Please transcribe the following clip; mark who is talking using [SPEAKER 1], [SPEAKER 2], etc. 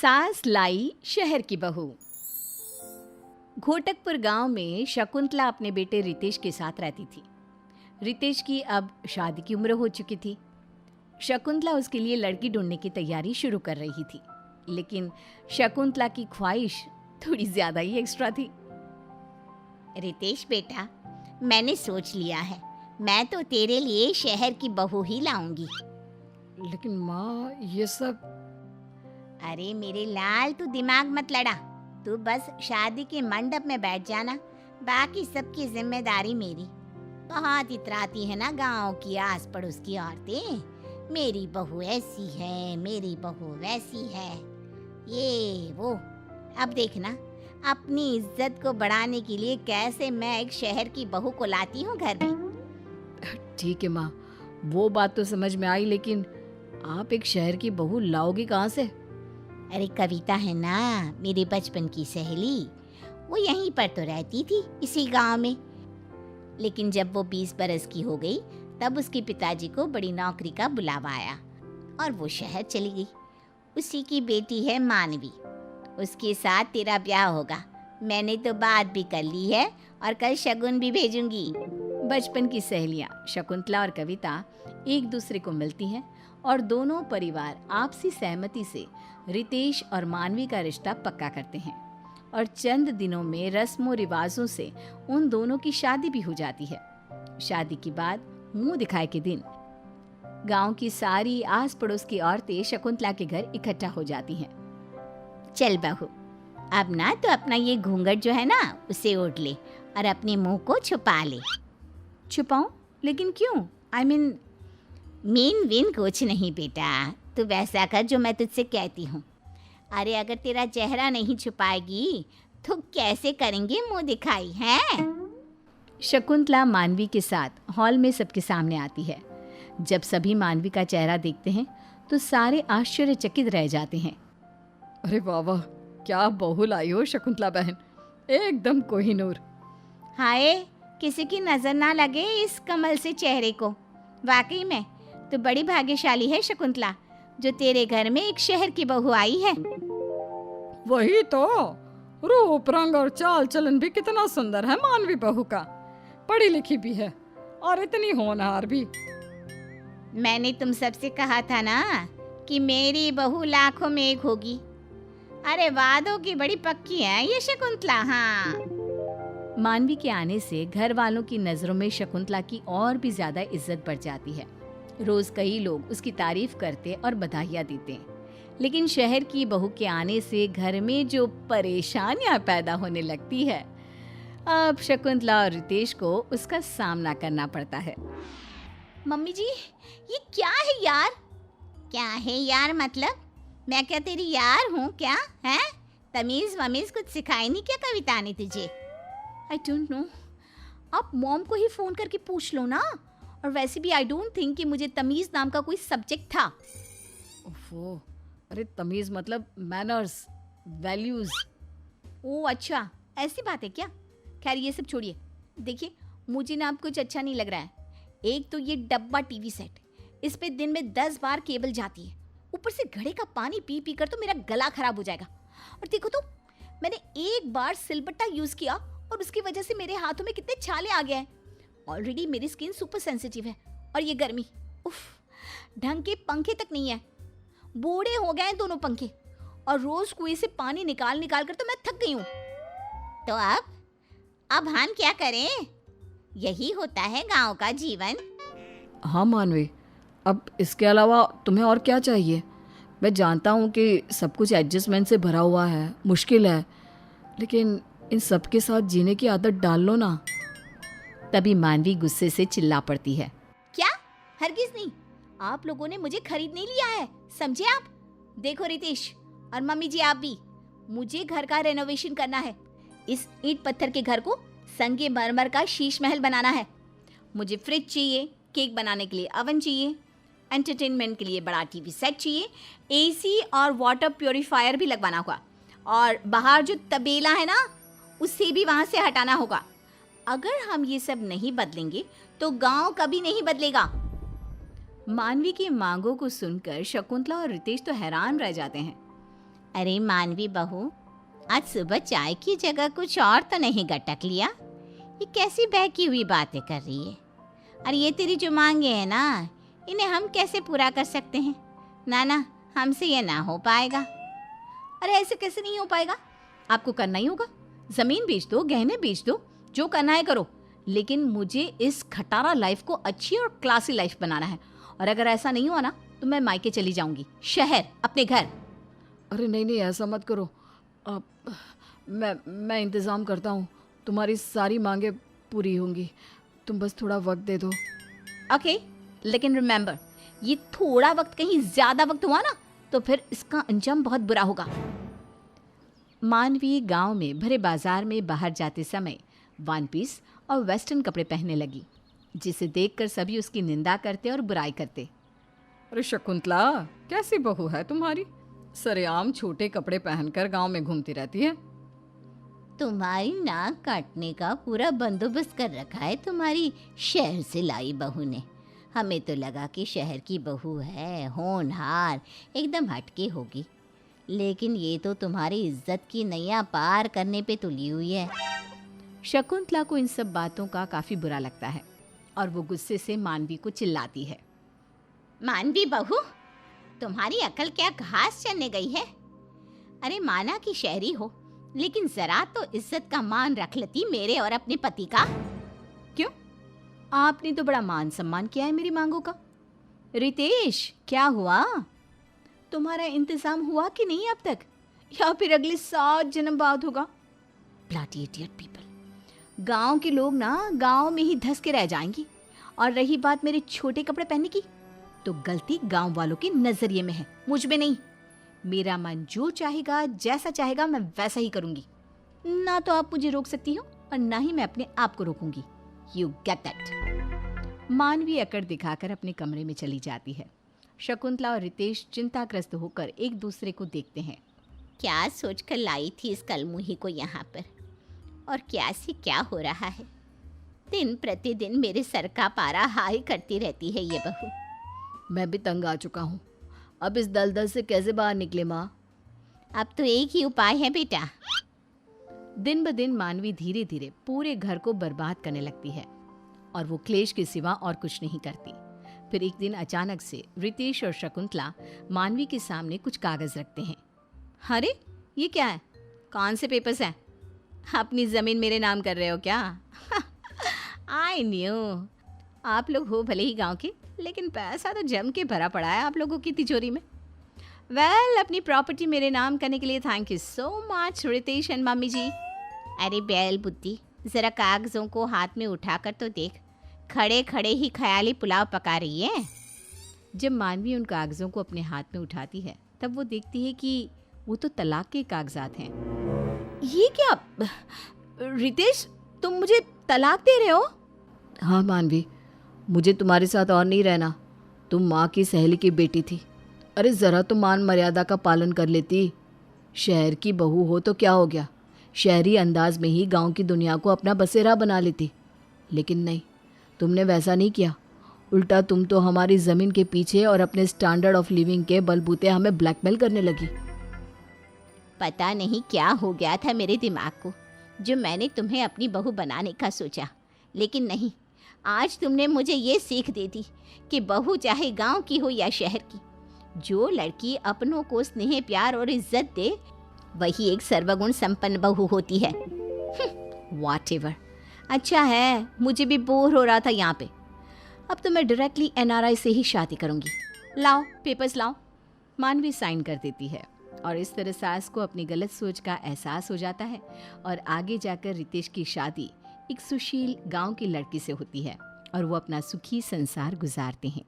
[SPEAKER 1] सास लाई शहर की बहू। घोटकपुर गांव में शकुंतला अपने बेटे रितेश के साथ रहती थी। रितेश की अब शादी की उम्र हो चुकी थी। शकुंतला उसके लिए लड़की ढूंढने की तैयारी शुरू कर रही थी, लेकिन शकुंतला की ख्वाहिश थोड़ी ज्यादा ही एक्स्ट्रा थी।
[SPEAKER 2] रितेश बेटा, मैंने सोच लिया है, मैं तो तेरे लिए शहर की बहू ही लाऊंगी।
[SPEAKER 3] लेकिन माँ, ये सब।
[SPEAKER 2] अरे मेरे लाल, तू दिमाग मत लड़ा। तू बस शादी के मंडप में बैठ जाना, बाकी सबकी जिम्मेदारी मेरी। बहुत इतराती है ना गांव की आस पड़ोस की औरतें, मेरी बहू ऐसी है, मेरी बहू वैसी है, ये वो। अब देखना, अपनी इज्जत को बढ़ाने के लिए कैसे मैं एक शहर की बहू को लाती हूँ घर में।
[SPEAKER 3] ठीक है माँ, वो बात तो समझ में आई, लेकिन आप एक शहर की बहू लाओगी कहाँ से?
[SPEAKER 2] अरे कविता है ना, मेरे बचपन की सहेली, वो यहीं पर तो रहती थी, इसी गांव में। लेकिन जब वो 20 बरस की हो गई, तब उसके पिताजी को बड़ी नौकरी का बुलावा आया और वो शहर चली गई। उसी की बेटी है मानवी, उसके साथ तेरा ब्याह होगा। मैंने तो बात भी कर ली है और कल शगुन भी भेजूंगी।
[SPEAKER 1] बचपन की सहेलियां शकुंतला और कविता एक दूसरे को मिलती हैं और दोनों परिवार आपसी सहमति से रितेश और मानवी का रिश्ता पक्का करते हैं और चंद दिनों में रस्मों रिवाजों से उन दोनों की शादी भी हो जाती है। शादी के बाद मुंह दिखाए के दिन गांव की सारी आस पड़ोस की औरतें शकुंतला के घर इकट्ठा हो जाती हैं।
[SPEAKER 2] चल बहू, अब ना तो अपना ये घूंघट जो है ना, उसे ओढ़ ले और अपने मुंह को छुपा ले।
[SPEAKER 1] छुपाऊं? लेकिन क्यों?
[SPEAKER 2] मीन विन कुछ नहीं बेटा, तू वैसा कर जो मैं तुझसे कहती हूँ। अरे अगर तेरा चेहरा नहीं छुपाएगी तो कैसे करेंगे मुंह दिखाई है?
[SPEAKER 1] शकुंतला मानवी के साथ हॉल में सबके सामने आती है। जब सभी मानवी का चेहरा देखते हैं तो सारे आश्चर्यचकित रह जाते हैं।
[SPEAKER 3] अरे वाह वाह, क्या बहू लाई हो शकुंतला बहन, एकदम कोहिनूर।
[SPEAKER 2] हाय, किसी की नजर ना लगे इस कमल से चेहरे को। वाकई में तो बड़ी भाग्यशाली है शकुंतला, जो तेरे घर में एक शहर की बहू आई है।
[SPEAKER 3] वही तो, रूप रंग और चाल चलन भी कितना सुंदर है मानवी बहू का। पढ़ी लिखी भी है और इतनी होनहार भी।
[SPEAKER 2] मैंने तुम सबसे कहा था ना कि मेरी बहू लाखों में एक होगी। अरे वादों की बड़ी पक्की है ये शकुंतला। हाँ,
[SPEAKER 1] मानवी के आने से घर वालों की नजरों में शकुंतला की और भी ज्यादा इज्जत बढ़ जाती है। रोज कई लोग उसकी तारीफ करते और बधाइयाँ देते हैं, लेकिन शहर की बहू के आने से घर में जो परेशानियां पैदा होने लगती है, अब शकुंतला और रितेश को उसका सामना करना पड़ता है।
[SPEAKER 2] मम्मी जी, ये क्या है यार? क्या है यार मतलब? मैं क्या तेरी यार हूँ क्या? है तमीज वमीज कुछ सिखाई नहीं क्या कविता ने तुझे?
[SPEAKER 1] आई डोंट नो, आप मॉम को ही फोन करके पूछ लो ना। और वैसे भी आई डोंट थिंक कि मुझे तमीज नाम का कोई सब्जेक्ट था।
[SPEAKER 3] ओफो, अरे तमीज मतलब मैनर्स, वैल्यूज।
[SPEAKER 1] ओह अच्छा, ऐसी बात है क्या? खैर ये सब छोड़िए। देखिए, मुझे ना अब कुछ अच्छा नहीं लग रहा है। एक तो ये डब्बा टीवी सेट, इस पे दिन में 10 बार केबल जाती है, ऊपर से घड़े का पानी पी पी कर तो मेरा गला खराब हो जाएगा। और देखो तो, मैंने एक बार सिलबट्टा यूज किया और उसकी वजह से मेरे हाथों में कितने छाले आ गए हैं। ऑलरेडी मेरी स्किन सुपर सेंसिटिव है और ये गर्मी, उफ, ढंग के पंखे तक नहीं है। बूढ़े हो गए हैं दोनों पंखे और रोज कुएं से पानी निकाल निकाल कर तो मैं थक गई हूँ।
[SPEAKER 2] तो अब हम क्या करें? यही होता है गांव का जीवन।
[SPEAKER 3] हाँ मानवी, अब इसके अलावा तुम्हें और क्या चाहिए? मैं जानता हूँ कि सब कुछ एडजस्टमेंट से भरा हुआ है, मुश्किल है, लेकिन इन सब के साथ जीने की आदत डाल लो ना।
[SPEAKER 1] तभी मानवी गुस्से से चिल्ला पड़ती है।
[SPEAKER 2] क्या? हरगिज नहीं, आप लोगों ने मुझे खरीद नहीं लिया है, समझे आप? देखो रितेश और मम्मी जी, आप भी, मुझे घर का रेनोवेशन करना है। इस ईंट पत्थर के घर को संगे मरमर का शीश महल बनाना है। मुझे फ्रिज चाहिए, केक बनाने के लिए ओवन चाहिए, एंटरटेनमेंट के लिए बड़ा टीवी सेट चाहिए, एसी और वाटर प्योरीफायर भी लगवाना होगा, और बाहर जो तबेला है ना, उसे भी वहां से हटाना होगा। अगर हम ये सब नहीं बदलेंगे तो गांव कभी नहीं बदलेगा।
[SPEAKER 1] मानवी की मांगों को सुनकर शकुंतला और रितेश तो हैरान रह जाते हैं।
[SPEAKER 2] अरे मानवी बहू, आज सुबह चाय की जगह कुछ और तो नहीं गटक लिया? ये कैसी बहकी हुई बातें कर रही है? और ये तेरी जो मांगे हैं ना, इन्हें हम कैसे पूरा कर सकते हैं? ना, हमसे ये ना हो पाएगा।
[SPEAKER 1] अरे ऐसे कैसे नहीं हो पाएगा? आपको करना ही होगा। ज़मीन बेच दो, गहने बेच दो, जो करना है करो, लेकिन मुझे इस खटारा लाइफ को अच्छी और क्लासी लाइफ बनाना है। और अगर ऐसा नहीं हुआ ना तो मैं मायके चली जाऊंगी, शहर, अपने घर।
[SPEAKER 3] अरे नहीं, ऐसा मत करो। अब मैं इंतज़ाम करता हूँ, तुम्हारी सारी मांगे पूरी होंगी। तुम बस थोड़ा वक्त दे दो।
[SPEAKER 1] ओके, लेकिन रिमेंबर, ये थोड़ा वक्त कहीं ज़्यादा वक्त हुआ ना तो फिर इसका अंजाम बहुत बुरा होगा। मानवी गांव में भरे बाजार में बाहर जाते समय वन पीस और वेस्टर्न कपड़े पहनने लगी, जिसे देखकर सभी उसकी निंदा करते और बुराई करते।
[SPEAKER 3] अरे शकुंतला, कैसी बहू है तुम्हारी? सरेआम छोटे कपड़े पहनकर गांव में घूमती रहती है।
[SPEAKER 2] तुम्हारी नाक काटने का पूरा बंदोबस्त कर रखा है तुम्हारी शहर से लाई बहू ने। हमें तो लगा कि शहर की बहू है, होनहार, एकदम हटके होगी, लेकिन ये तो तुम्हारी इज्जत की नैया पार करने पे तुली हुई है।
[SPEAKER 1] शकुंतला को इन सब बातों का काफ़ी बुरा लगता है और वो गुस्से से मानवी को चिल्लाती है।
[SPEAKER 2] मानवी बहू, तुम्हारी अकल क्या घास चरने गई है? अरे माना कि शहरी हो, लेकिन जरा तो इज्जत का मान रख लेती मेरे और अपने पति का।
[SPEAKER 1] क्यों? आपने तो बड़ा मान सम्मान किया है मेरी मांगों का। रितेश, क्या हुआ? तुम्हारा इंतजाम हुआ कि नहीं अब तक, या फिर अगले 7 जन्म बाद होगा? Bloody idiot people. गांव के लोग ना गांव में ही धस के रह जाएंगी। और रही बात मेरे छोटे कपड़े पहनने की, तो गलती गांव वालों के नजरिए में है, मुझ में नहीं। मेरा मन जो चाहेगा, जैसा चाहेगा, मैं वैसा ही करूंगी। ना तो आप मुझे रोक सकती हो और ना ही मैं अपने आप को रोकूंगी। You get that. मानवी अकड़ दिखाकर अपने कमरे में चली जाती है। शकुंतला और रितेश चिंताग्रस्त होकर एक दूसरे को देखते हैं।
[SPEAKER 2] क्या सोचकर लाई थी इस कलमुही को यहाँ पर, और क्या से क्या हो रहा है? दिन प्रतिदिन मेरे सर का पारा हाई करती रहती है ये बहू।
[SPEAKER 3] मैं भी तंग आ चुका हूँ। अब इस दलदल से कैसे बाहर निकले माँ?
[SPEAKER 2] अब तो एक ही उपाय है बेटा।
[SPEAKER 1] दिन ब दिन मानवी धीरे धीरे पूरे घर को बर्बाद करने लगती है और वो क्लेश के सिवा और कुछ नहीं करती। फिर एक दिन अचानक से रितेश और शकुंतला मानवी के सामने कुछ कागज रखते हैं। अरे ये क्या है? कौन से पेपर्स हैं? अपनी ज़मीन मेरे नाम कर रहे हो क्या? I knew. आप लोग हो भले ही गांव के, लेकिन पैसा तो जम के भरा पड़ा है आप लोगों की तिजोरी में। वेल, अपनी प्रॉपर्टी मेरे नाम करने के लिए thank you so much Ritesh and mummy ji.
[SPEAKER 2] अरे बैल बुद्धि, जरा कागजों को हाथ में उठाकर तो देख, खड़े खड़े ही ख्याली पुलाव पका रही है।
[SPEAKER 1] जब मानवी उन कागजों को अपने हाथ में उठाती है तब वो देखती है कि वो तो तलाक के कागजात हैं। ये क्या? रितेश, तुम मुझे तलाक दे रहे हो?
[SPEAKER 3] हाँ मानवी, मुझे तुम्हारे साथ और नहीं रहना। तुम माँ की सहेली की बेटी थी। अरे ज़रा तो मान मर्यादा का पालन कर लेती। शहर की बहू हो तो क्या हो गया, शहरी अंदाज में ही गांव की दुनिया को अपना बसेरा बना लेती। लेकिन नहीं, तुमने वैसा नहीं किया। उल्टा तुम तो हमारी ज़मीन के पीछे और अपने स्टैंडर्ड ऑफ लिविंग के बलबूते हमें ब्लैकमेल करने लगी।
[SPEAKER 2] पता नहीं क्या हो गया था मेरे दिमाग को, जो मैंने तुम्हें अपनी बहू बनाने का सोचा। लेकिन नहीं, आज तुमने मुझे ये सीख दे दी कि बहू चाहे गांव की हो या शहर की, जो लड़की अपनों को स्नेह, प्यार और इज्जत दे, वही एक सर्वगुण संपन्न बहू होती है।
[SPEAKER 1] व्हाटएवर। अच्छा है, मुझे भी बोर हो रहा था यहाँ पे। अब तो मैं डायरेक्टली एनआरआई से ही शादी करूँगी। लाओ पेपर्स लाओ। मानवी साइन कर देती है और इस तरह सास को अपनी गलत सोच का एहसास हो जाता है और आगे जाकर रितेश की शादी एक सुशील गांव की लड़की से होती है और वो अपना सुखी संसार गुजारते हैं।